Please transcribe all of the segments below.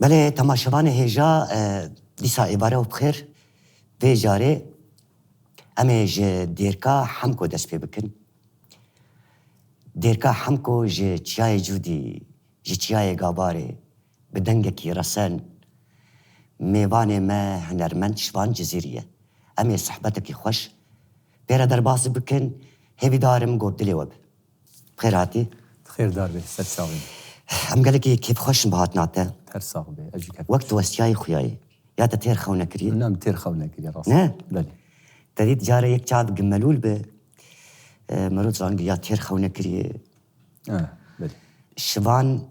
بله تماشاوان هجا دیسا عباره و بخیر به جاره امیج دیرکا همکو دست پی بکن دیرکا همکو جه چیای جودی جه چیای گاباره بدنگه کی رسن میوان ما هنرمند شوان جزیریه امی صحبتکی خوش بیره در باز بکن هیوی دارم گود دلی وب بخیر هاتی خير دار به ست ساغي ام قالك كيف خوش بهات ناته هر ساغ به اجي كيف وقت وستياي خوياي يا تير خونا كري نعم تير خونا كري راس نه بله تريد جاره يك چاد جملول به مرود رانگ يا تير خونا كري بله شوان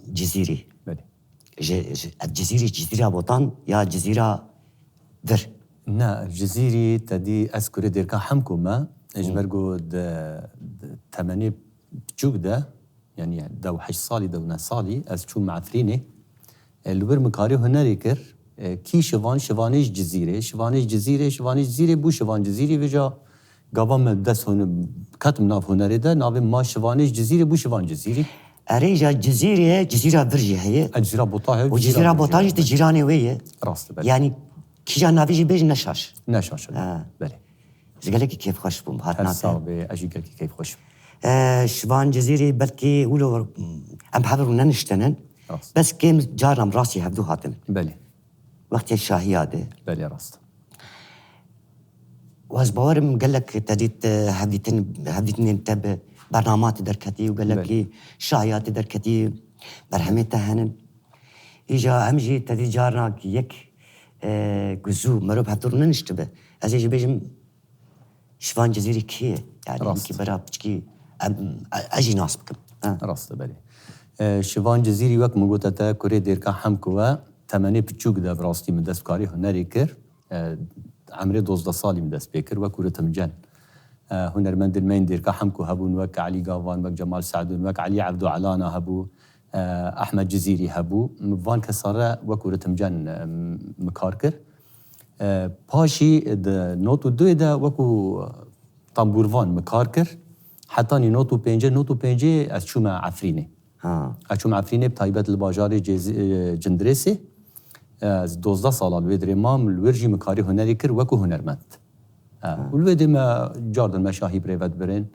جزيري بله الجزيرة بوطن يا جزيرة در نا الجزيري تدي اذكر ديركا حمكو ما اجبرقو تماني بتشوك ده يعني دو 8 صالي دو 9 صالي از چون مع فريني الور مكاري هنري كر كي شوانيش جزيرة بو شوان جزيري وجا قوام دس هون كتم ناف هنري ده ناف ما شوانيش جزيرة بو شوان جزيري أريجا جزيرة برجي هي الجزيرة بوطاها وجزيرة بوطاج تجيراني ويه راست بله يعني كيجا نافيجي بيج نشاش نشاش بله زقالك كيف خوش بوم هات هر ناته صعب اجي كيف خوش شوان جزيري بلكي ولو ام حبر ننشتنن راست بس كيم جارم راسي هبدو هاتن بله وقت الشاهياده بله راست واز باورم قال لك تديت هبديتني انت برنامات دركتي وقال لك شاهيات دركتي برهمتها هنن اجا امجي تدي جارنا يك جزو مروب هبدو ننشتبه ازيجي بيجم شوان جزيري كيه يعني يمكن برا بتشكي اجي ناس بكم راست بله شوان جزيري وقت مگوتا كوري ديركا حمكوا تماني بتشوك ده براستي من دست كاري هنري كر عمري 12 صالي من دست بيكر وكورة تمجن هنرمند المين ديركا حمكو هبون وك علي قاوان وك جمال سعدون وك علي عبدو علانا هبو احمد جزيري هبو مفان كسارة وكورة تمجن مكاركر باشي نوتو دو ده وكو طنبوروان مكاركر حتى نوتو بينجي از شوما عفريني اچوم عفرینه بتایبت الباجار جندرسه از 12 سال الویدر مام الورجی مکاری هنری کر وکو هنرمند والویدر ما جاردن مشاهی بریوت برین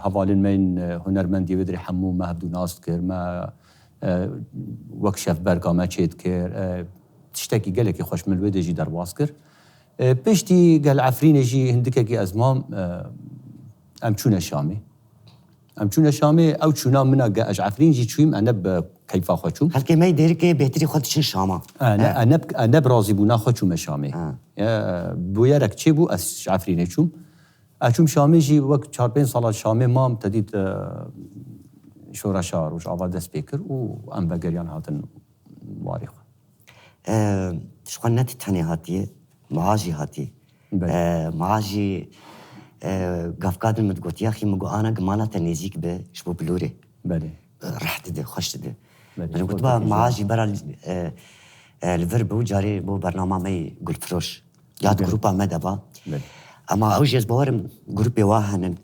حوالین من هنرمندی ویدر حمو ما هبدو ناست کر ما وک شف برگا ما چید کر تشتکی گلکی خوش من الویدر جی درواز کر پشتی گل عفرینه جی هندکه کی از مام امچون شامی امچون شامي او چونا منا اج عفرين جي چويم انا بكيف خوچوم هل كي ما يديرك بهتري خدشن شاما انا برازي بونا خوچوم شامي بويا رك چي بو اس عفرين چوم اچوم شامي جي وقت 4 5 سال شامي مام تديت شورا شار وش اوا دس بيكر و ام بغريان هاتن واريخ شقنت تاني هاتي معاجي هاتي معاجي قافقادن متقوت يا أخي مقو أنا قمالة نيزيك بشبو بلوري بله رحت ده خشت ده أنا قلت بقى معاجي برا الفرب وجاري بو برنامج ماي قول فروش ياد جروبا مدبا أما أوجز بورم جروبي واهن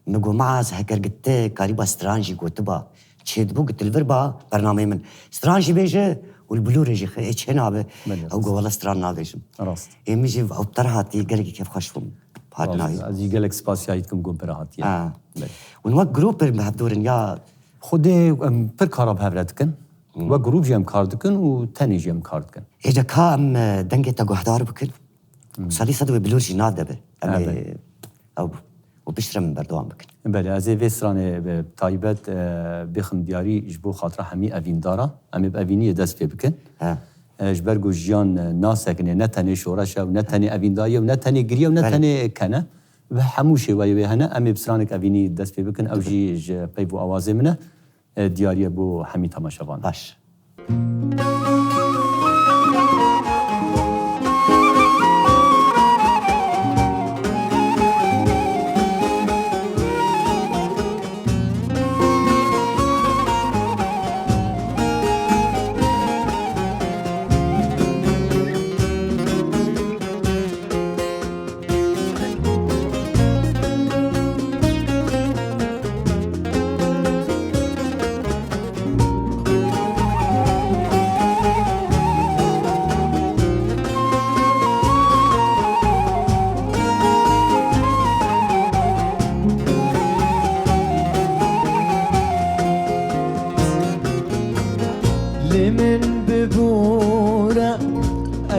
مقو معاز هكر قلت قريبا سترانجي قلت بقى تشيد بو قلت الفربا برنامج من سترانجي بيجي والبلوري جي إيش هنا به أو قو والله ستران نابيجم راست إيميجي أو طرحاتي قالك كيف خشفهم از يقلك سباسيايتكم قوم براهات يعني ونوك جروب بهدورن يا خودي بر كارب هفرتكن و جروب جيم كاردكن و تاني جيم كاردكن اذا كام دنگه تا گهدار بكن صلي صدو بلورجي نادبه او وبشرم من بردوان بكن بله از ويسران تايبت بخم دياري جبو خاطر همي افين دارا امي بافيني دست في بكن اجبرگو جیان ناسکنه نتنی شورش و نتنی اویندایی و نتنی گریه و نتنی کنه و هموشه وی هنه امی بسرانک اوینی دست پی بکن او جی پیو آوازه منه دیاریه بو همی تماشاوان باش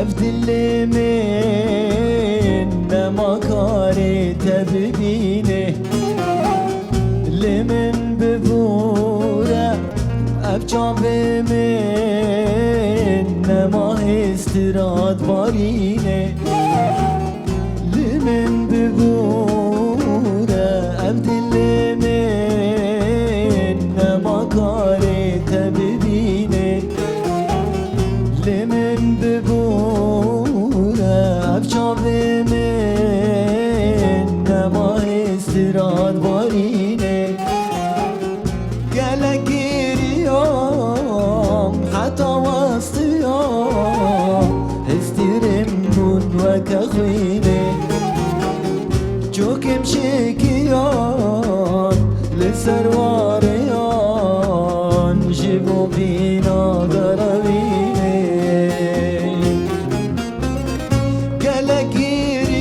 افدل من نماكاري تبدينه لمن ببورة افجاب من نما استراد بارينه لمن ببورة افدل من نماكاري تبدينه لمن ببورة افجاب من نما استراد بارينه قلقيريوم حتى وسطيوم استرم بون وكخوينه جوكم شكيون لسرواريون جيبو بينا دروينه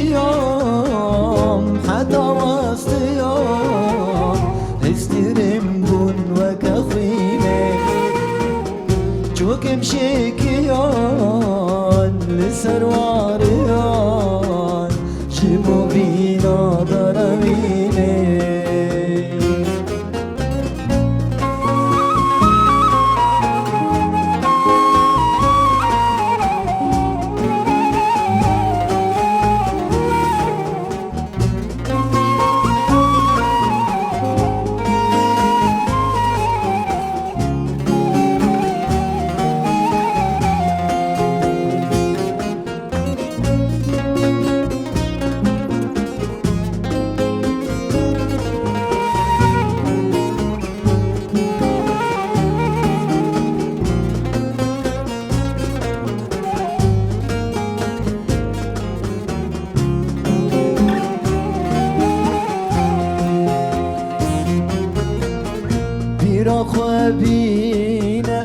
قلقيريوم حتى وسطيوم استرم بون وكخوينه جوكم شكيون لسرواريون جيبو بينا دروينه بیرا خوابینه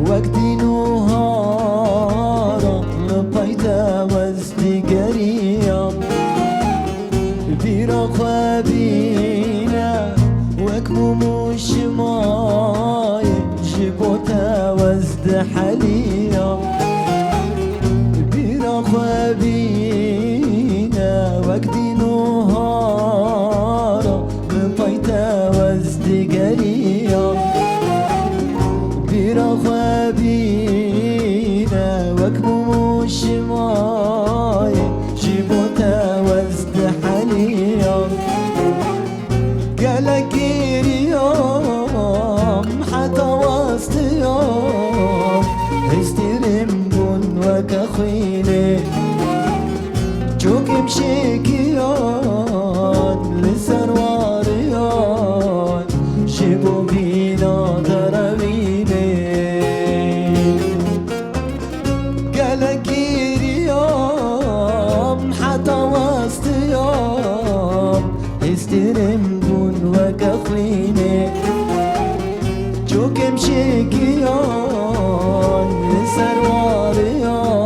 وقتی نوهارا لپایتا وزدیگریم بیرا خوابینه وکمو موشمای جبوتا وزد حلیم بیرا خوابینه وقتی نوهارا لپایتا وزدیگریم بیرا خوابینه وکمو شمای جیبوتا وزد حلیم قلقیریم حتی وسطیم استرم بون وکخوینه جوکم شکیان لسرواريان جيبو بينا دروينه قلقيريوم حتى وسطيوم استرم بون وكخوينه جوكم شكيان لسرواريان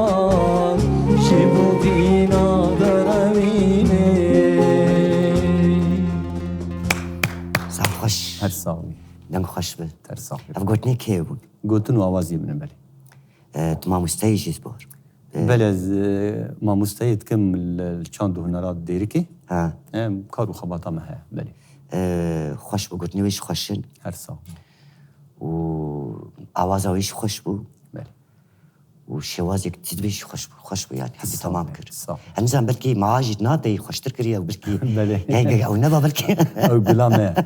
جيبو بينا دروينه صح خوش هر ساوی دنگ خوش به تر ساوی اف گوتنی که بود گوتن و آوازی من بله تما مستيجيز بور بله از ما مستعد کم الچاند و هنرات دیری که ها کارو خباتا مه بله خوش بو گوتنی ویش خوشن هر ساوی و آوازا ویش خوش بو بله و شوازك تدويش خوش بو يعني حتى تمام كر صح. هنزان بلكي معاجد نادي خوش تركري او بلكي بله. يعني او نبا بلكي او بلامه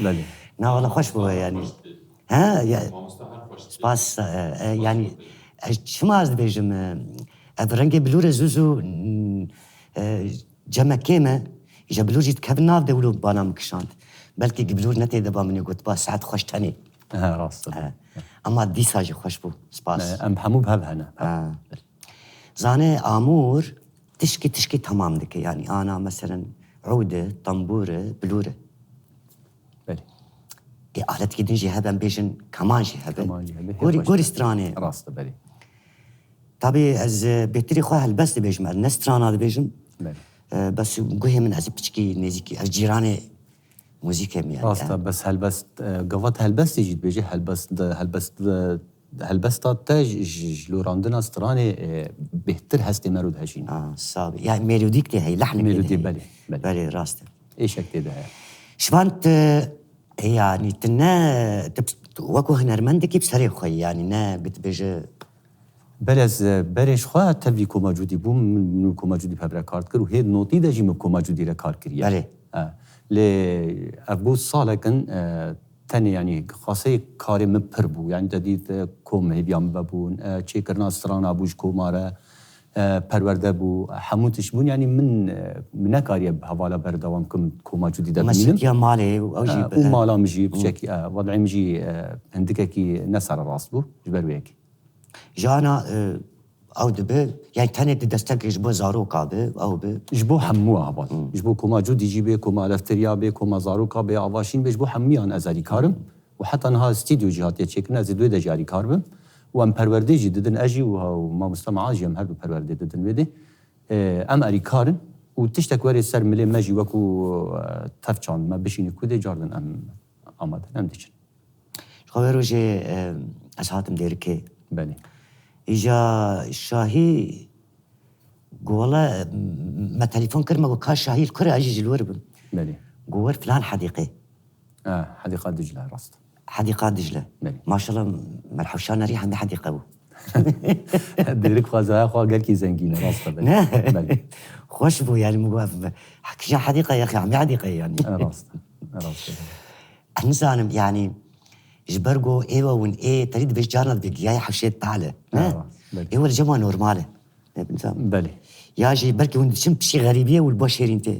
بله نا والله خوش بو يعني ها يا سباس يعني شو ما از بيجم افرنجي بلور زوزو جمع كيمه اجا بلور جيت كابن ناف دولو بانا مكشانت بلكي بلور نتي دبا مني قلت با ساعات خوش تاني ها راست اما دي ساجي خوش بو سباس ام همو بهب هنا زانه آمور تشكي تمام دكي يعني أنا مثلا عودة طنبورة بلورة بله آلت كدن جي هبن بيجن كمان جي هبن كمان جي هبن. غوري سترانة راست بله طبي از بيتري خواه البس دي بيجم النسترانا دي بيجم بله بس قوهي من از بتشكي نزيكي از جيراني موزيكا يعني راست بس هلبست قوات هلبست يجي بيجي هلبست هلبست تا تاج جلو راندنا ستراني بهتر هستی مرود هشین صابي يعني ميلوديك تي هي لحن ميلودي بله بله راست ایشک تیده شوانت يعني تنا وكو هنرمندك بسري خوي يعني نا بتبجي بله از برش خواه تبی کما جودی بوم من کما جودی پبره کارت کرد و هید نوتی دا جیم کما جودی را کار کریه بله لی ابو ساله کن تنی يعني خاصه کاری مپر بو يعني دادید کوم هیبیام ببون چه کرنا استران ابوش کوماره پرورده بو حموتش بون يعني من کاری به حواله بردوام کم کوما جودی دا بینیم مسك يا مالي واجيب و مالا مجي بشكل وضعي مجي هندكه كي نسر راس بو جبر وياك جانا او دبي يعني تاني دستك جبو زاروكا بي او بي جبو حموها هبال جبو كوما جودي جيبي كوما لفتريا بي كوما زاروكا بي عواشين بي جبو حميان ازاري كارم وحتى انها استديو جهات يتشكنا زيدو دا جاري كارم وام پرورده جي ددن اجي وما مستمع اجي ام هردو پرورده ددن ويدي ام اري كارن وتشتك وري سر ملي ماجي وكو تفچان ما بشيني كودي جاردن ام آمدن ام ديچن خبرو جي اسهاتم ديركي بله اجا شاهي قولا ما تليفون كرمه وكا شاهي الكرة اجي جلور بن بله قور فلان حديقي حديقة دجلة راست حديقة دجلة بله ما شاء الله ملحوشان ريحة من حديقة ابو ديرك خوازها خوا قال كي زنقينة راست بله خوش بو يعني مقاف حكي حديقة يا اخي عمي حديقة يعني راست انسان يعني جبرجو ايوه ون ايه تريد بيش جارنا بيجي حشيت تعالى ايوه الجماعه نورماله بله يا جي بركي وند شمت شي غريبيه والبشر انت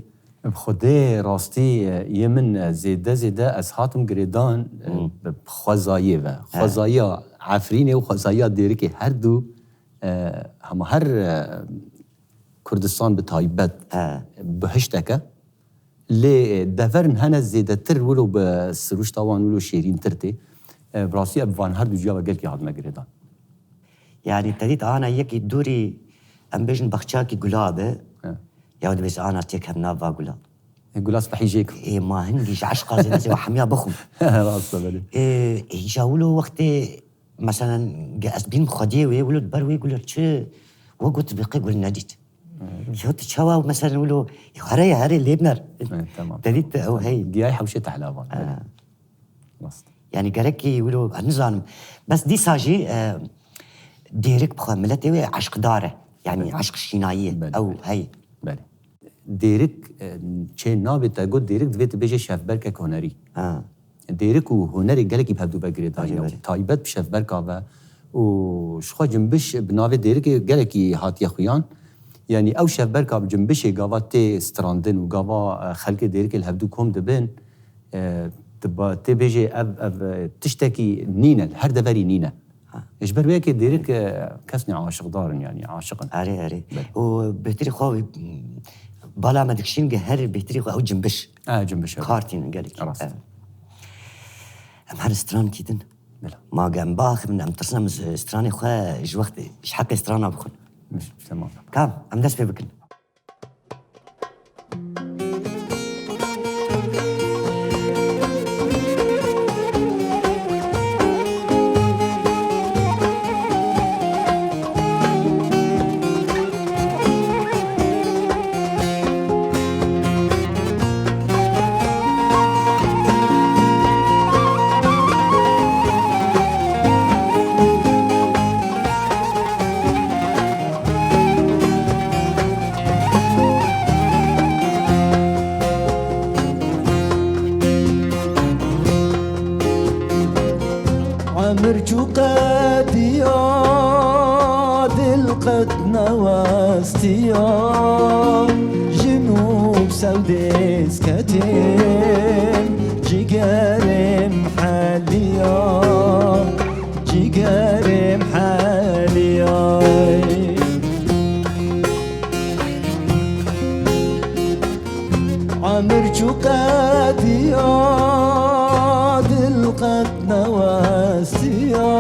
بخدي راستي يمن زيده از هاتم گریدان بخوازایه و خوازایا عفرینه و خوازایا دیرکی هر دو همه هر کردستان به تایبت بهشتکه لی دفرن هنه زیده تر ولو بسروش طوان ولو شیرین ترتی براسي ابوان هر دو جواب قال كي هاد ما قريدان يعني تريد انا يكي دوري ام بيجن بخشاكي قلابه يا بس انا تيك هنافا قلاب قلاص بحيجيك ايه ما هنجيش عشقا زي ناس وحميا بخم راس بالي ايه جاولو وقت مثلا اسبين خديوي ولو دبروي يقول له وقت بقي يقول ناديت شوت تشوا مثلا ولو هري ليبنر تمام تريد او هي جاي حوشه تحلاوان يعني قالكي يقولوا النظام بس دي ساجي ديرك بخو ملتي عشق داره يعني عشق شينايه او هي بله ديرك چه نابت قد ديرك دويت بيجي شاف بركه هنري ديرك وهنري قالكي بهدو بغريدان تايبت بشاف بركه و شخو جنبش بناوي ديرك قالكي هاتي خويان يعني او شاف بركه بجنبش قاوات ستراندن وقاوا خلق ديرك الهبدو كوم دبن تبا تبيجي اب تشتكي نينا هر دفري نينا اجبر وياك ديرك كسني عاشق دارن يعني عاشقا اري وبهتري خو بالا ما دكشين هر بهتري خو او جنبش جنبش كارتين قالك ام هر ستران كيدن ما قام باخ من ام تصنم ستراني خو ايش وقت ايش حق سترانا بخون مش تمام كام ام داس بكن مرجوقات يا دلقت نواستيا جنوب سوديس كتين جيجارم حاليا جيجارم حاليا مرجوقات يا دلقت نواستيا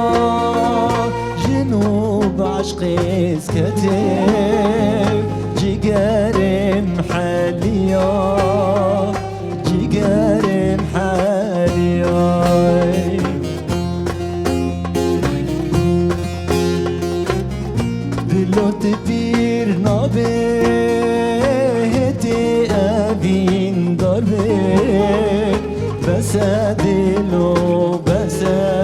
جنوب عشقي سكتب جيجارم حاليا جيجارم حاليا دلو دلوت پیر نابه هتی اوین داربه بسه دلو بسه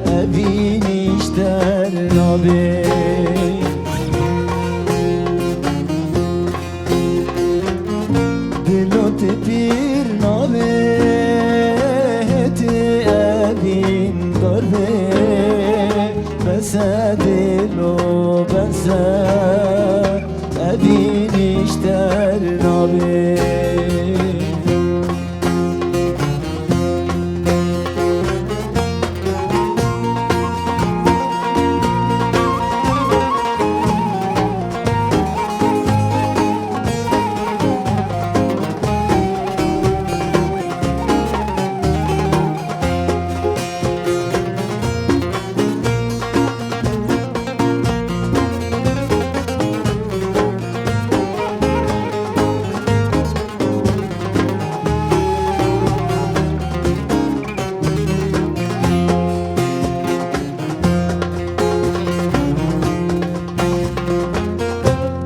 اوین اشتر نابه دلوت پیر نابه هتی اوین داربه بسه دلو بسه اوین اشتر نابه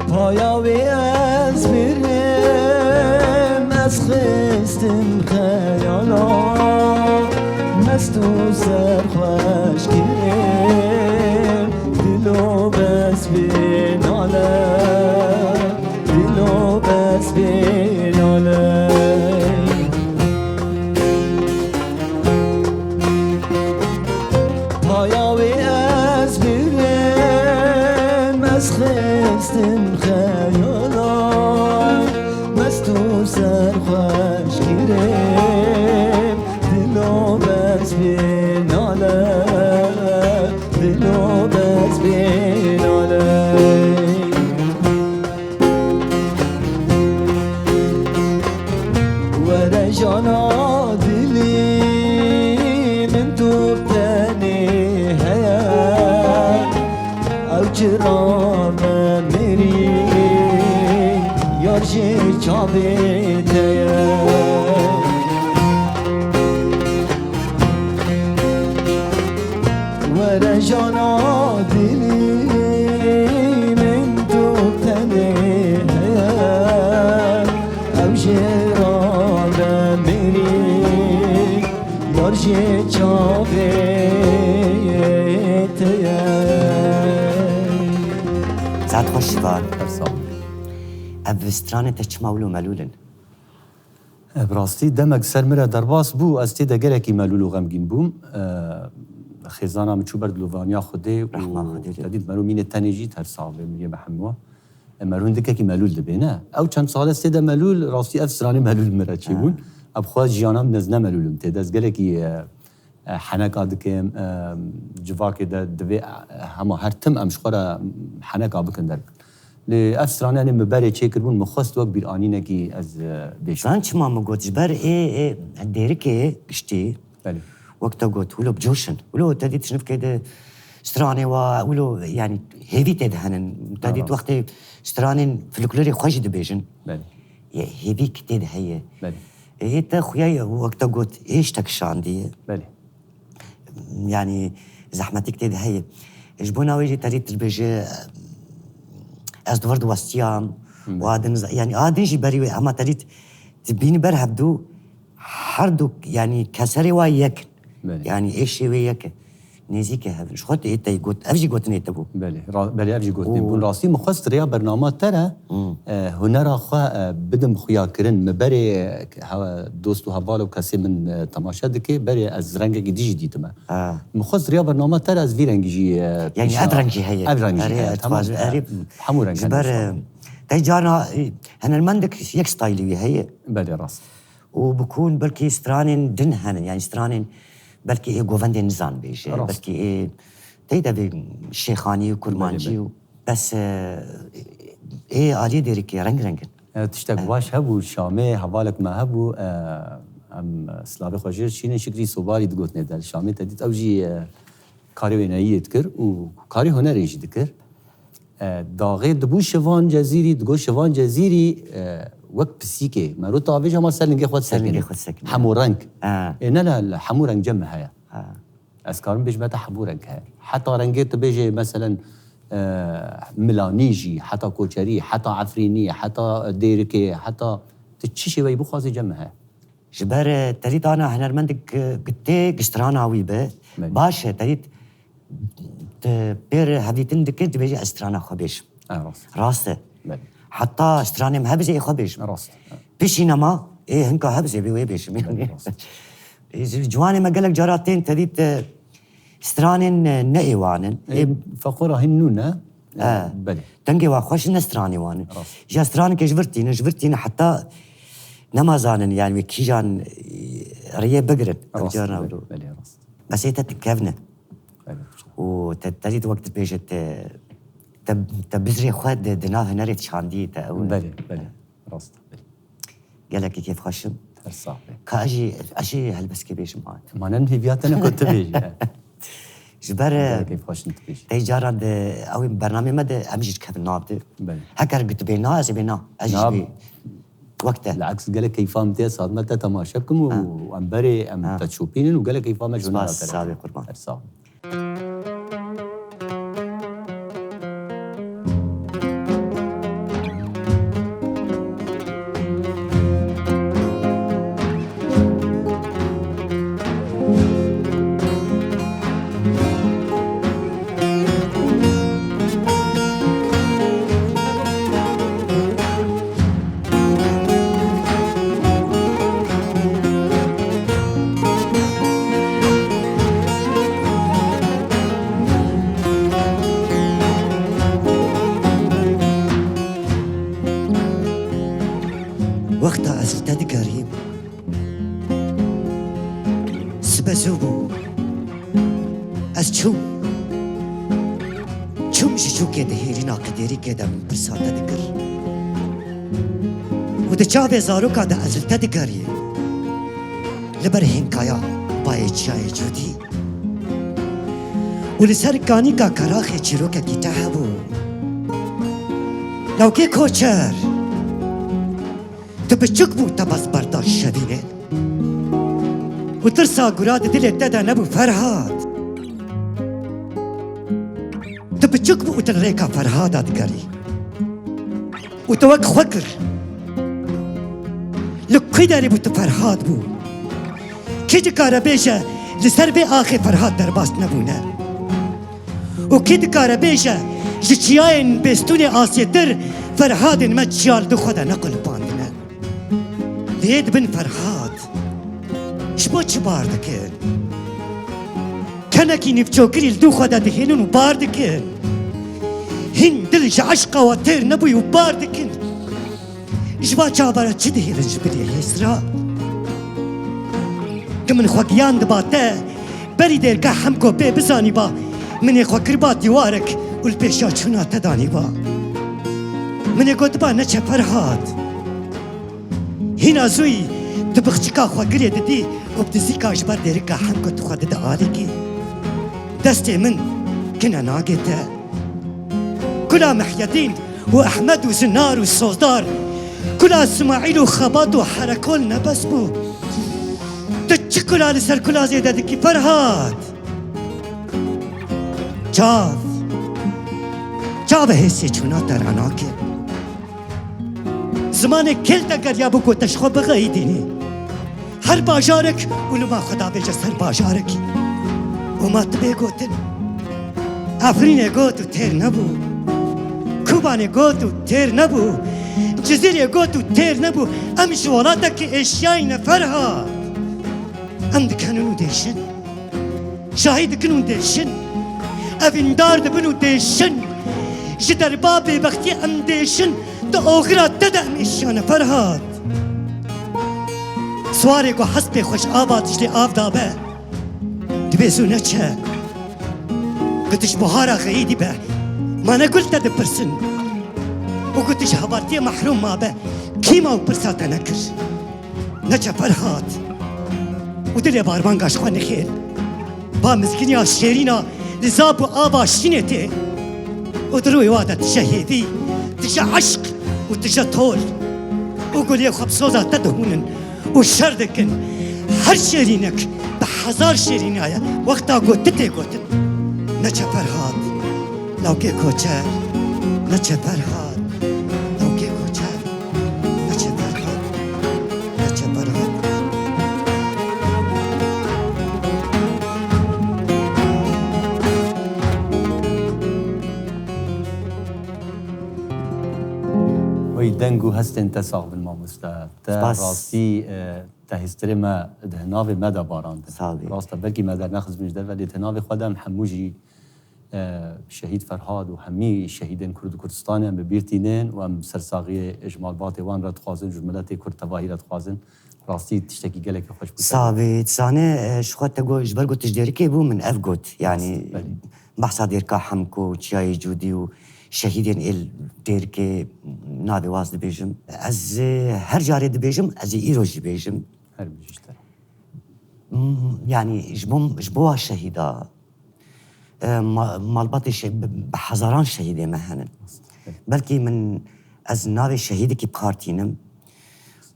پایاوی از برم از خستم خیالا مست و سرخوش گرم دلو بس بناله دلو بس بناله پایاوی از برم از خستم خیالا مست و سرخوش گیرم دلو بس بناله دلو بس بناله وره جانا دلی من تو بتنی هیا او چرام میری یارجی چابه تیا وره جانا دلی من تو بتنی هیا او چرام میری یارجی چابه تیا ساعت خوش شوان هەرساڵ اف سترانت تشماول وملولن براستی دەمەک سەر مرە دەرباس بوو ئەس تێدا گەلێکی مەلول و غەمگین بووم خێزانام چوو بەر دلۆڤانیا خودێ ڕەحما خودێ لێ. دەدیت مەرو مینە تەنێژیت هەر ساڵ میە بە هەمووە مەرو هەندێکێکی مەلول دەبێنە ئەو چەند ساڵە تێدا مەلول ڕاستی ئەف سرانی مەلول مرە چی بوون ئەبخوا ژیانام نەزنە مەلولم تێدا ئەس گەلێکی حەنەکا دکەم جڤاکێدا دەبێ هەما هەرتم ئەم شخۆرە حەنەکا بکەن دەرکن لێ ئەف سرانیانێ مبەرێ چێکردبوون مخواست وەک بیرئانینێکی ئەز بێش زان چما ما قلت جبر ايه ديركي قشتي بله وقتها قلت ولو بجوشن ولو تديت شنف كده ستراني ولو يعني هيفي تدهنن تديت وقت ستراني فلكلوري خوش دبيجن بله هيفي كتير هي بله ايه تا خويا وقتها قلت ايش تكش عندي بله يعني زحمتك كتير هي جبونا ويجي تريد تبيجي ازدورد وستيام وادن يعني ادنجي بري اما تريد تبيني برهبدو حردو يعني كسري وياك بله. يعني ايش وياك نزيك هذا شو خدت ايه قلت افجي قلت نيتبو بله بله افجي قلت بون راسي مخواست ريا برنامج ترى هنرا خوا بدم خويا كرن مبري دوست و هوالو كسي من تماشا دكي بري از رنگ ديجي ديتما مخواست ريا برنامج ترى از في رنجي يعني ادرنجي هي ادرنجي تمام حمو رنج جبر تيجانا انا المندك يك ستايلي هي بله راس وبكون بلكي سترانين دنهن يعني سترانين بلكي ايه جوفندي نزان بيجي راس. بلكي ايه تيدا بالشيخاني وكرمانجي بس ايه آلية ديريكي رنگ تشتاق واش هبو شامي هوالك ما هبو ام سلاوي خوجير شيني شكري صوبالي دقوت ندال شامي تديت اوجي كاري وينايي تكر و كاري هنري جي دكر داغي دبو شوان جزيري دقو شوان جزيري وقت بسيكي مرو طاويج هما سلنجي خود سلنجي حمو رنك لا حمو رنك جمع هيا اسكارم بيج متى حمو رنك هيا حتى رنجيت بيجي مثلا ملانيجي حتى كوشري حتى عفريني حتى ديركي حتى تشيشي وي بخازي جمعها جبر تريد أنا هنرمندك قتي قشترانا ويبه باش تريد بير هبيتن دكت بيجي استرانا خبيش راسته حتى استراني مهبزي خبيش راسته بيشينما إيه هنكا هبزي بيوي بيش جواني ما قالك جاراتين تريد استرانين نئيوانن فقرة هنونا بلي تنقي واخوش نستراني وانن جا استراني كجبرتين حتى نمازانن يعني كيجان ريه بقرن بلي راست بس هي تتكفنه وتريد وقت بيجت تبزري خواد دناه نريد شاندي بلي راست قالك كيف خشم صعب كاجي هلبس كيبيش مات ما ننهي بياتنا كنت بيجي جبر كيف خشم تبيش تيجارد او برنامج مد امجد كيف نابد هكر قلت بينا از بينا اجي وقتها العكس قالك كيف امتى صار متى تماشاكم وامبري ام تشوبين وقالك كيف ما جونا سابق قربان صعب وقتها أزلتد قريب سبزوبو أزشوم شوم شو كده هيرينا قديري كده من برسالة ذكر وده شابه زارو كده أزلتد قريب لبرهن كايا بايت شاي جودي ولسر كاني كا كراخي چروكا كي تحبو لو كي كوچر تبچك بو تبس برداشت شدينه وترسا قراد دلت دادا نبو فرهاد تبچك بو وتريكا فرهاد ادقري وتوك خكر لكي داري بو تفرهاد بو كي دكارا بيجا لسر بي آخي فرهاد درباس نبونه وكي دكارا بيجا جيچياين بستوني آسيتر فرهادن ما تشيال دو خدا نقل باندنه ليد بن فرهاد شبو چه باردكن كنكي نفچوكري لدو خدا دهنون و باردكن هن دلش عشقا و تير نبوي و باردكن جبا چابارا چه دهيرن جبري يسرا كمن خوكيان دباته بري ديركا حمكو بي بزاني با من خوكر با ديوارك والبيشا چونا تداني با من قد با نچه فرهاد هنا زوي تبختكا خوكري ددي وبتزيكا جبر ديركا حمكو تخد دعالكي دستي من كنا ناقته كلا محيدين وأحمد وزنار وصوزدار كلا اسماعيل وخباط وحركول نبس بو تتشكلا لسر كلا زيادة دكي فرهاد چاو هسي چونا تراناكي زمان كل دقر يابو كو تشخو بغيديني هر باجارك ولما خدا بيجا سر باجارك وما تبي قوتن افرين قوتو تير نبو كوبان قوتو تير نبو جزيري قوتو تير نبو ام جوالاتك اشياين فرهاد ام دكانونو ديشن شاهد كنو ديشن افندار دبنو ديشن جدر بابي بختي ام ديشن دا اوغرا تدعم اشيان فرهاد سواري کو حسب خوش آباد جدي آف دابه دبيزو نچه قلتش بهارا غيدي به ما انا قلت دبرسن وقلتش هبارتي محروم ما به كيما وبرساتا نكر نچه فرهاد ودلي بارمان قاشخوان نخيل با مزكينيا شيرينا لزابو آبا شينتي ودروي وادا تشهيدي تجا عشق وتجا طول وقول يا خبصوزا تدهونن وشردكن هر شيرينك بحزار شيرينايا وقتا قوتتي قوتن نچه فرهاد نوکه کوچر نچه فرهاد نوکه کوچر نچه فرهاد نچه فرهاد وی دنگو هستن تساق بالماموستا تا سپاس. راستی تهستر ما ده ناو مدى باراند صافي. راستا بلكي ما در نخز مش در ولی تناو خودم حموجي شهید فرهاد و همی شهیدین کرد و کردستان هم ببیرتینین و هم سرساقی اجمال باتی وان را تخوازن جملت کرد تواهی را تخوازن راستی تشتكي قالك خوش بوتا صافي تساني شخوات تقول جبر قلت جديركي بو من اف قلت يعني بلي. بحصا دير كاحمكو تشاي جودي و شهيدين ال ديركي نادي واز دبيجم از هر جاري دبيجم از ايروج دبيجم هر بجيشتر يعني جبوها شهيدا مالبطي بحزران شهيدة مهنا بلكي من از ناوي شهيدكي بكارتينم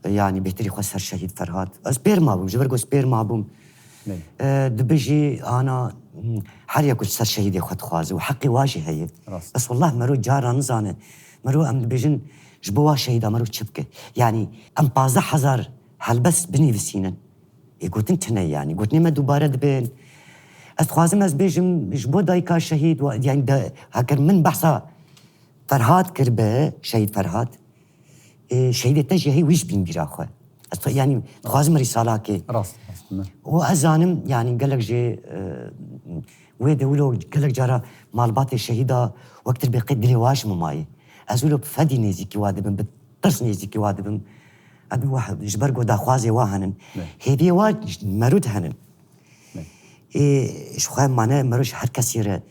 يعني بهتري خسر شهيد فرهاد سبير ما بوم جبرقو سبير ما بوم دبجي انا حاليا كنت سر شهيدي خد خوازي وحقي واجه هي راست. بس والله مرو جارة نزانه مرو ام دبجن جبوها شهيدا مرو تشبكه يعني ام 15000 هل بس بني بسينن قلت انت يعني قلت ما دوباره دبين اتخوازم از بيجم جبو دايكا شهيد يعني هكر من بحثا فرهاد كربه شهيد فرهاد شهيد تجي هي ويش بين براخه يعني خوازم رسالة كي راست وأزانم يعني قال لك جي ويدولو قال لك جارا مالباتي الشهيدة وقت البقيت دلي واش مماي أزولو بفدي نيزيكي وادبن بطرس نيزيكي وادبن أبي واحد جبرقو دا خوازي واهنن هيدي واج مرود هنن شو خايم معناه مروش هر كسيرة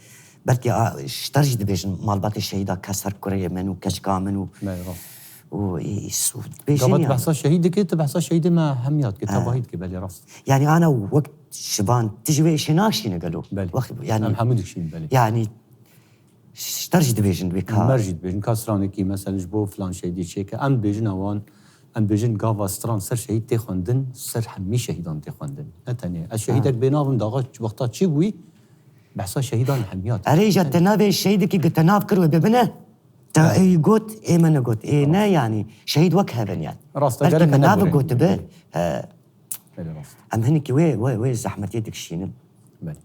بلكي اشترج دبيجن مالباتي الشهيدة كسر كوريا منو كشكا منو قبل بحثا شهيدك انت بحثا شهيدة ما هميات كتاباهيد كبالي راست يعني انا وقت شبان تجي شناشي نقالوا يعني محمود شين بالي يعني اشترج دبيجن بكا مرجد بيجن كاسرانكي مثلا جبو فلان شهيدي شيكا ام بيجن اوان ام بيجن قاوا ستران سر شهيد تخوندن سر حمي شهيدان تخوندن نتاني الشهيدك بيناهم داغات وقتا تشي بوي بحثا شهيدان حميات اريجا تنابي الشهيدك قتناب كرو ببنه تا قلت ايه ما قلت ايه نا يعني شهيد وكهبن يعني راست بلكي مناب قلت به راست ام هنيك وي زحمه يدك شينن بالي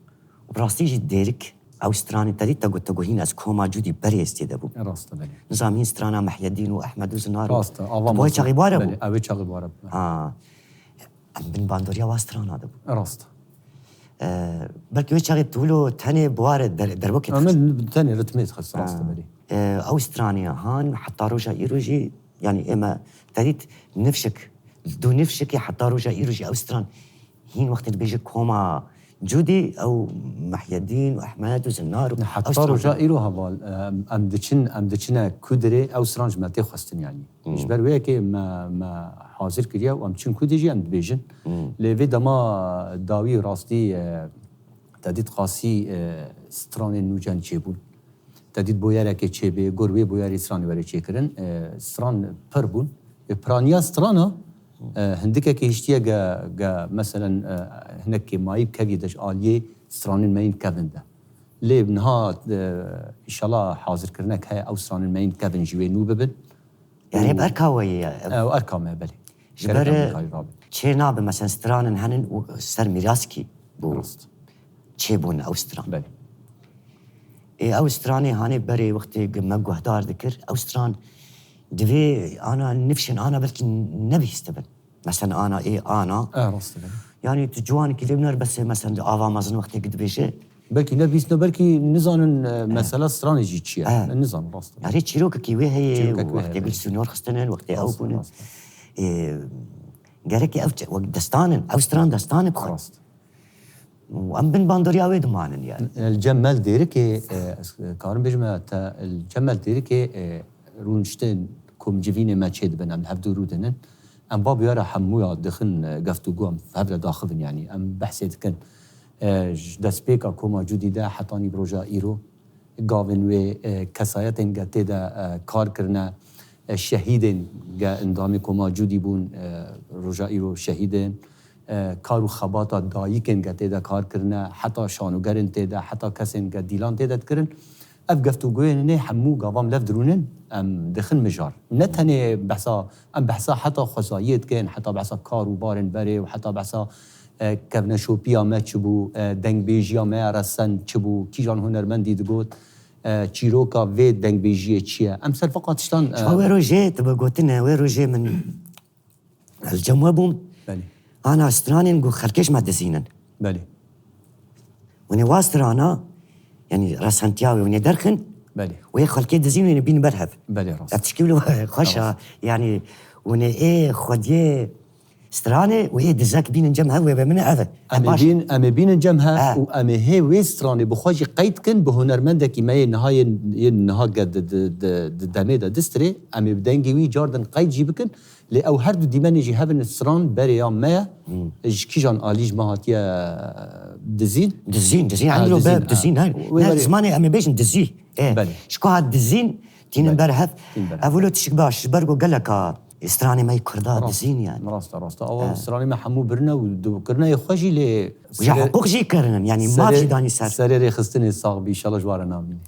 وبراستي جي ديرك او ستراني تريتا قلت هين از كوما جودي بري استيدبو راست بالي نظامين سترانا محي الدين واحمد وزنار راست ابوي شغي بارب ابي شغي بارب بن باندوريا واسترانا دبو راست بلكي وش شغي تقولوا تاني بوارد دربوكي من تاني رتميت خص راست بالي او سترانيا هان حتى روجا ايروجي يعني اما تريت نفشك دو نفشك حتى روجا ايروجي او ستران هين وقت اللي بيجي كوما جودي او محي الدين واحمد وزنار حتى رجاء إيرو هبال ام دچنا كودري او سرانج ماتي خستن يعني جبر ويكي ما حاضر كريا وام چن كوديجي ام بيجن لوي دما داوي راستي تديد قاسي ستران نوجان چيبون تديد بويارك چيبي گوروي بوياري ستران وري چيكرن ستران پربون برانيا سترانا هندكه كي هشتيا جا مثلا هناك مايب كافيدش آلية سترانين ماين كافن ده ليه بنها ان شاء الله حاضر كرناك هاي او سترانين ماين كافن جوي نو ببن يعني باركاوي او اركا ما بالي جبر تشي ناب مثلا سترانن هنن وستر ميراسكي بو تشيبون او ستران بالي او ستراني هاني بري وقتي مقو هدار ذكر او ستران دفي انا نفشن انا بلكي نبي استبن مثلا انا انا راست بالي يعني تجوان كلمنا بس مثلا افا مازن وقت قد بيجي بلكي نبيسنا بلكي نزان مسألة استراتيجي تشيا النظام راست يعني تشيروك كي هي وقت يقول سونور خستنن وقت او بون قالك او دستان او ستران دستان بخراست وام بن باندوريا ويد مانن يعني الجمال ديرك كارم بيجما الجمال ديرك رونشتن كوم جيفين ما تشيد بن ام هبدو رودنن ام باب يرا حمويا دخن قفتو قوم هبدا داخفن يعني ام بحثت كان دسبيكا كوما جودي دا حطاني بروجا ايرو قاون و كسايتن قتدا كار كرنا شهيدين جا اندامي كوما جودي بون روجا ايرو شهيدين كارو خباطا دايكن قتدا كار كرنا حتى شانوغرن تدا حتى كسن قديلان تدا كرن افقفتو قوين حمو قوام لف درونن ام دخل مجار نتني بحثا ام بحثا حتى خصايات كان حتى بحثا كارو بارن بري وحتى بحثا كفنا شوبيا ما تشبو دنگ بيجيا ما رسن تشبو كيجان هنرمندي دقوت تشيروكا في دنگ بيجيه تشيا امثال فقط شلون ويرو جي تبقى قلتنا ويرو جي من الجموبهم بلي انا استراني نقول خلكيش ما دزينن بلي وني واسترانا يعني راسنتياوي وني درخن بلي وهي خلكي دزين وني بين برهب بلي راس بتشكيلو خشا يعني وني ايه خديه استراني وهي دزاك بين جمها ومن هذا اما بين جمها واما هي ويستراني بخوجي قيد كن بهنرمندك ما نهايه نها دميدا دستري اما بدنجي وي جاردن قيد جيبكن او هر دو ديماني جي هافن استران بريا ما كيجان اليج ماهاتيا دزين عندو باب دزين هاي زماني اما باش ندزيه ايه شكو هاد دزين تين برهب اولو تشكباش برقو قال لك استراني ما يكردا دزين يعني راستا او استراني ما حمو برنا ودو كرنا يخوجي لي ويا حقوق جي كرنا يعني ما في داني سار سريري خستني صاغبي ان شاء الله جوارنا امين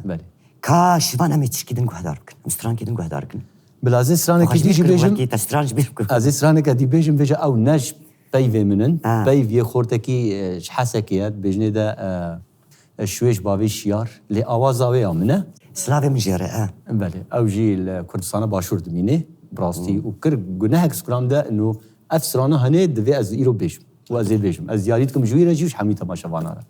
بلي كاش فانا مي تشكي دنكو هدارك استران كي دنكو هدارك بالعزيز استراني كي ديجي بيجم كي تسترانج بيركو عزيز استراني كي بيجم بيجا او نج بايفي منن بايفي خورتكي شحسكيات بجني دا شويش بابي شيار لي اوازاوي امنه سلافي من جيره بلي او جي الكردستان باشور دمينه براستي وكر جناهك سكرام ده انه افسرانا هني دفي از ايرو بيجم وازيل بيجم از زيارتكم جويره جيوش حمي تماشا فانارا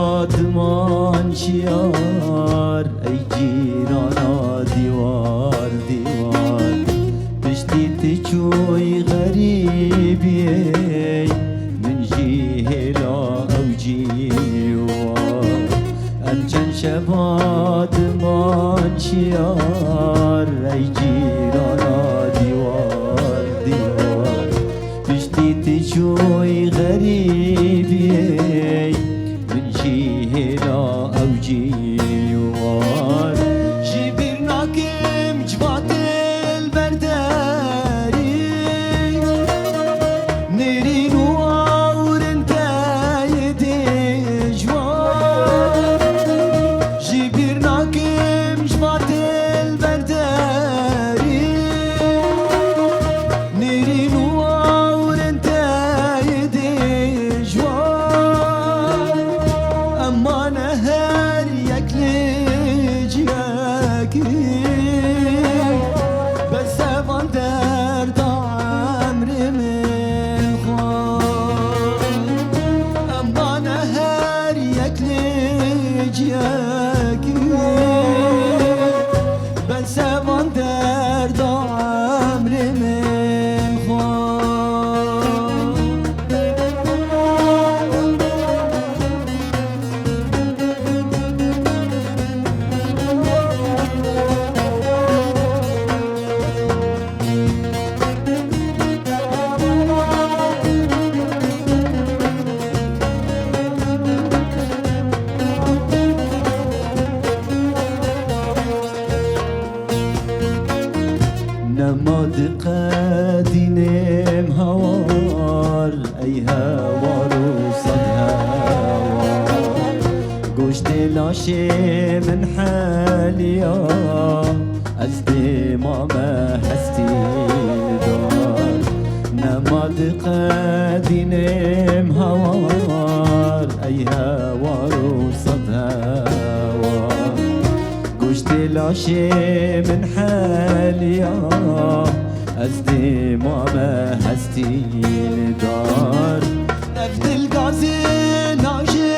شفادمان شیار ای جیرانا دیوار دیوار پشتی تچوی غریبی من جی هلا او جیوار امچن شفادمان شیار ای جیرانا دیوار دیوار پشتی تچوی غریبی هلا اوجي يوار جبرناكم جبات البرداري نرين وعورن كايد جوار جبرناكم جبات البرداري نرين وعورن كايد جوار اما نهار يكلج ياكي بس افان درد عمر من خوان اما نهار يكلج ياكي بس افان درد عمر من خوان نماد قدينم هوار اي هوار وصل هوار قشت لاشي من حاليا از دمام هستي دار نماد قدينم هوار اي هوار وصل هوار قشت لاشي من حاليا از دمام هستی دار افدل قازي ناجي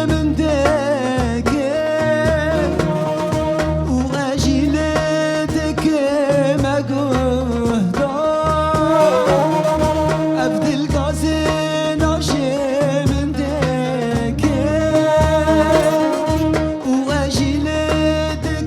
من دكي واجيلتك مقهدار افدل قازي ناجي من دكي واجيلتك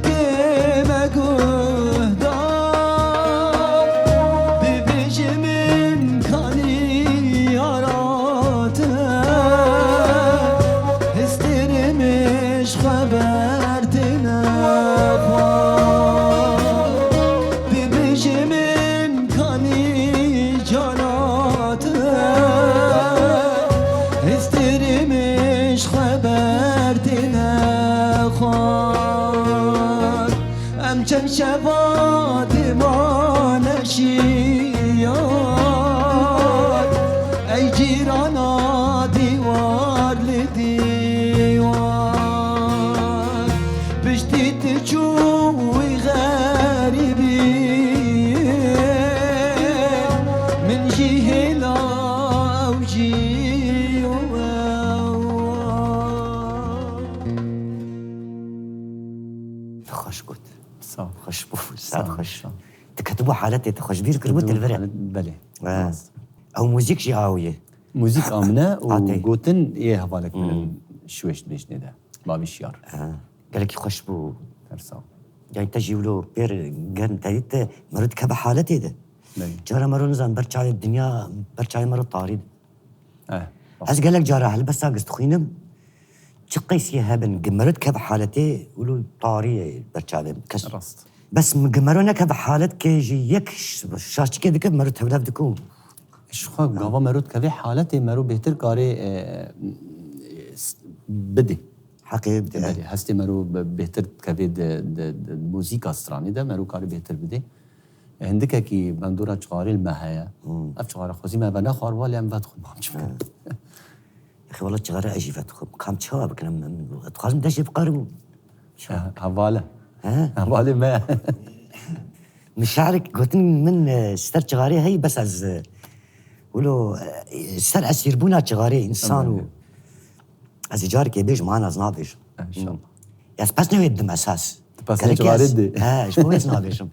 تخش تكتبوا حالتي تخش بير كربوت الفرع بله او موزيك شي قويه موزيك آمنة عطي. وقوتن إيه هفالك من الشويش بيجني ده بابي الشيار قال لك يخش بو ترسا يعني تجي ولو بير قرن تريت مرد كبا حالتي ده بله جارة مرو نزان برشاي الدنيا برشاي مرو طارد اه از قال لك جارة هل بس اقص تخينم تقيس هبن قمرت كبا حالتي ولو طاري برشاي كس راست بس مقمرونا كبا حالت كي يك شاش كده كده مرو تبلف دكو شخوا قاوا مرود كذي حالتي مرو بهتر كاري بدي حقي بدي بله هستي مرو بهتر كذي الموسيقى استراني ده مرو كاري بهتر بدي عندك كي بندورة شغاري المهاية أفشغار خوزي ما بنا خار والي أم بدخل ما أمشي يا اخي والله تغرى اجي فتخم كم تشاب كلام تخازم دشي بقاربو هواله ها هواله ما مشاعرك قلت من ستر تغاري هي بس از ولو ستر اسيربونا تغاري انسان و از جارك يبيج معنا از نابيج إن شاء الله يا بس نو يدم اساس بس تغاري دي ها شو يسنابيجم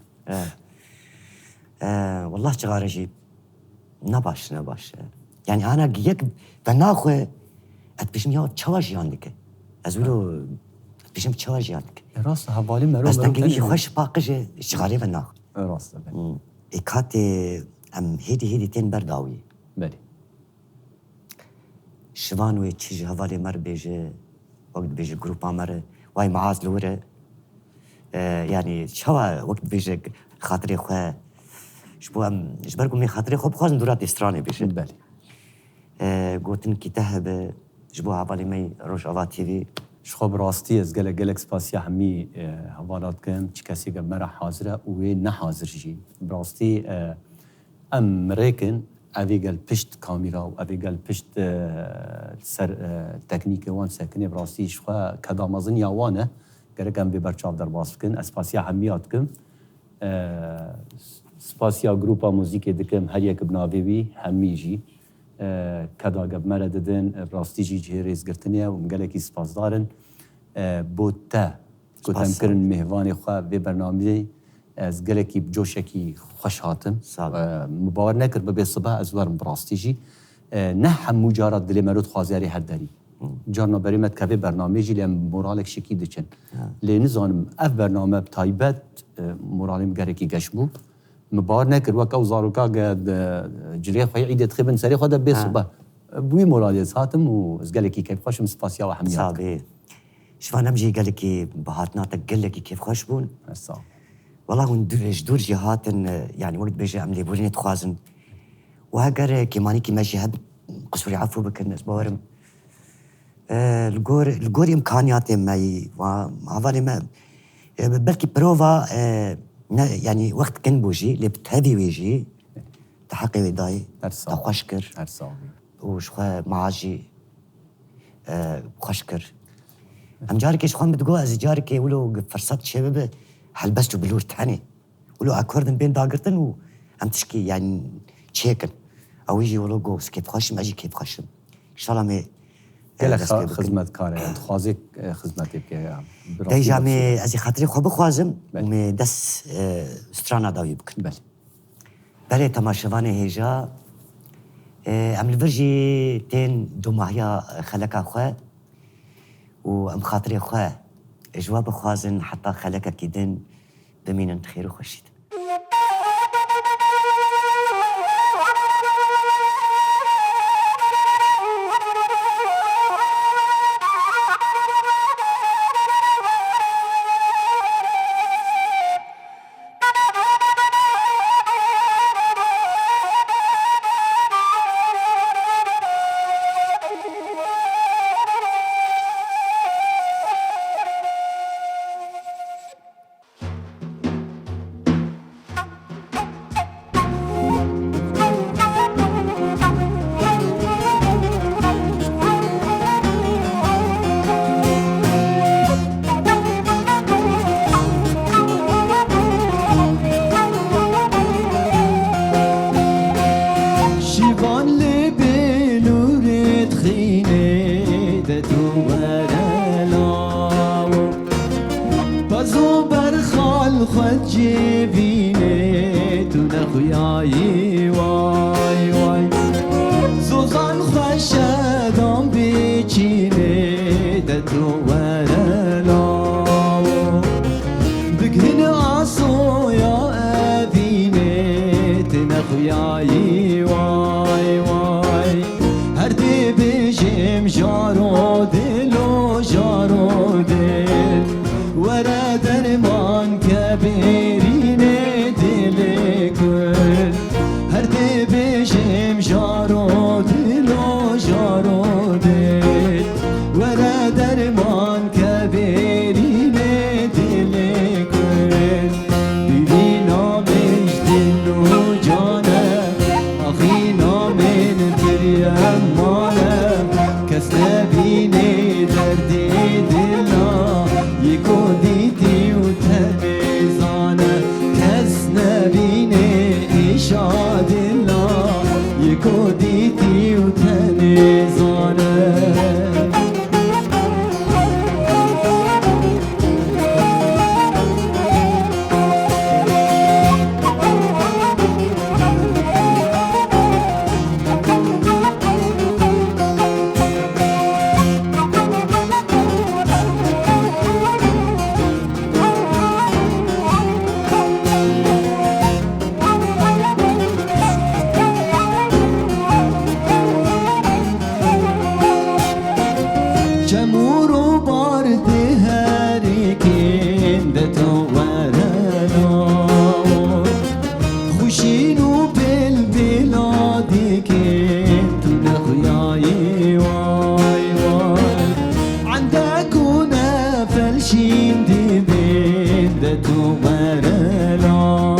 والله تغاري شي نباش يعني انا جيك بناخو اتبشم يا تشواج عندك ازولو اتبشم تشواج عندك راست هواله مرو بس مرو تنقلي خوش باقش شغالي بناخ راست بله إكاتي أم هيدي تين برداوي بله شوانوي تشيجي هوالي مر بيجي وقت بيجي جروبا مر واي معاذ لوري يعني شوا وقت بيجي خاطري خواه شبو أم جبركم من خاطري خواه بخوازن دورات استراني بيجي بله قوتن كتاب جبو هوالي مي روش أوا تيفي شخو براستی از گلک سپاسیا همی حوالات کن چی کسی که مرا حاضره و نه حاضر جی براستی ام ریکن اوی گل پشت کامیرا و اوی گل پشت سر تکنیک وان سکنی براستی شخو کدامازن یا وانه گلک ام ببرچاو در باز کن اسپاسیا همیات کن سپاسیا گروپا موزیک دکم هر یک بناوی بی همی جی کدا گب مرا ددن براستی جی جهریز گرتنیا و مگلکی سپاس دارن بوتا کتم کرن مهوانی خواه به برنامه از گلکی بجوشکی خوش هاتم مباور نکر به صبح از ورم براستی جی نه هم مجارد دل مرود خوازیاری هر داری جارنا بریمت که به برنامه جی لیم مورالک شکی دچن لینزانم اف برنامه بتایبت مورالیم گرکی گشمو مبار نکر وک او زاروکا قد جلي خوي عيد تخبن سري خد بيصبه بوي مولاديز هاتم وزقلكي كيف خوش مسباسيا وحميات صابي شوف انا بجي قال لك بهاتنا تقول لك كيف خوش بون الصا والله وندور جهات يعني وقت بيجي عملي بوريني تخازن وهاجر كيماني كي ماشي هب قصوري عفو بك الناس بورم الجور امكانيات ماي وعفالي ما بلكي بروفا يعني وقت كان بوجي اللي بتهدي ويجي تحقي ويداي تخشكر وشخوا معاجي خشكر ام جارك شخوان بتقول از جارك ولو فرصات شباب حلبستو بلور تاني ولو اكوردن بين داقرتن و ام تشكي يعني تشيكن او يجي ولو جوس كيف خشم اجي كيف خشم ان شاء الله مي كلا خدمت كاره تخازك خدمتي بك ديجا مي ازي خاطري خو بخوازم ومي دس سترانا داوي بكن بله تماشواني هيجا ام الفرجي تين دوماهيا خلقا خو وام خاطري خو جواب خوازن حتى خلقا كيدن بمين خير وخشيت نخویایی وای وای زوزان خوشدان بیچینه دتو ورلاو بگهن آسو یا ابینه تنخویایی وای وای هر دی بجیم جارو دلو جارو دل ورا درمان کبیرینه دل کل هر دی بجیم جارو دلو جارو دل ورا درمان کبیرینه دل کل بیبی نامش دلو جانه آخی نامن دریم مانه کس نبینه دردی دلنا یکو دیدی و تنیزانه کس نبینه ایشا دلنا یکو دیدی و تنیزانه جمور و بارد هریکین دتو ورنا خوشین و بل بلادیکین تو نخویایی وای وای عندك ونفلشين ديبين دتو ورنا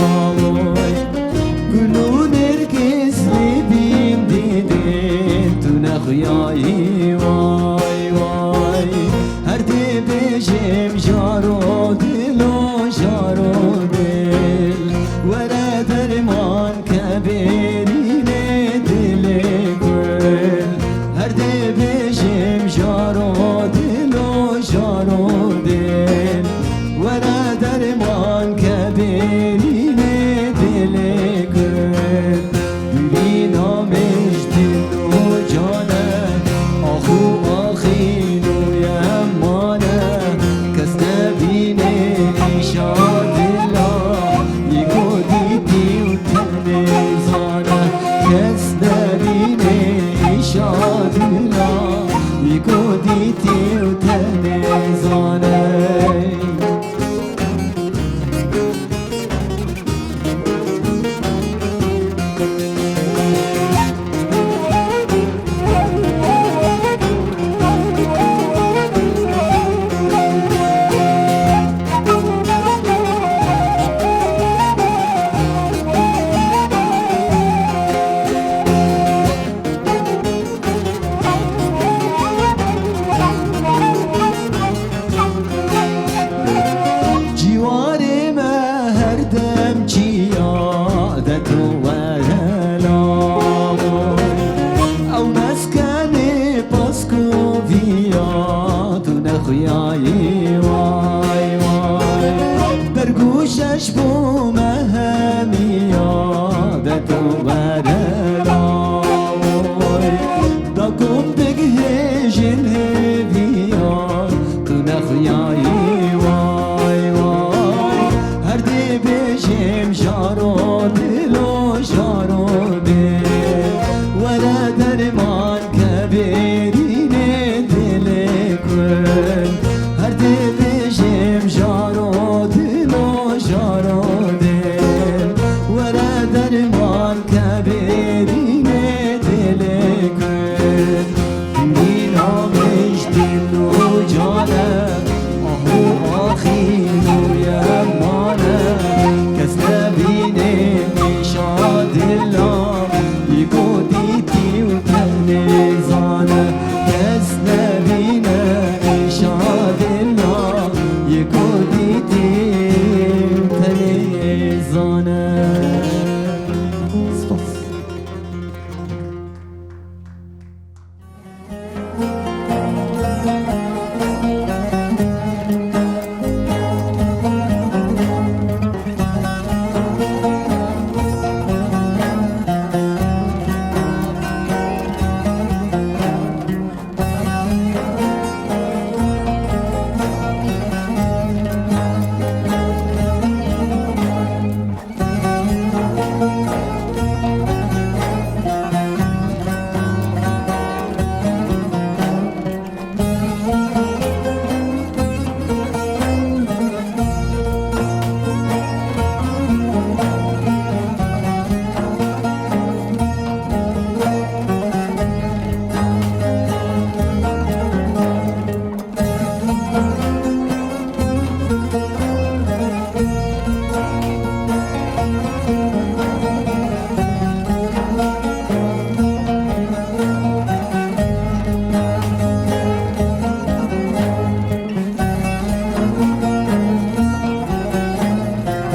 قولوا نرقص لبيم ديدين تو نخوياي واي واي هر دي بجيم جارو دلو جارو دل ورا درمان كبيريني دل كل هر دي بجيم جارو دلو جارو دل ورا درمان كبيريني دل كل بينا مش دلو جانا آخو آخینو یمانه کس نبینه ایشا دلا یکو دیدی و تنیزانه کس نبینه ایشا دلا یکو دیدی و تنیزانه جوار ما هردم جيادة وهلا أو مسكني باسكوفيا تنخياي واي واي برقوشش بو مهميا دتو وهلا داكم بجهجن هبيا تنخياي بجيم جارو دلو جارو دل ولا درمان كبيريني دل كل هردي بجيم جارو دلو جارو دل ولا درمان كبيريني دل كل بينا مش دلو جانا اهو اخينو يمانا کس نبینه ایشاد الله یکو دیدی و تنیزانه کس نبینه ایشاد الله یکو دیدی و تنیزانه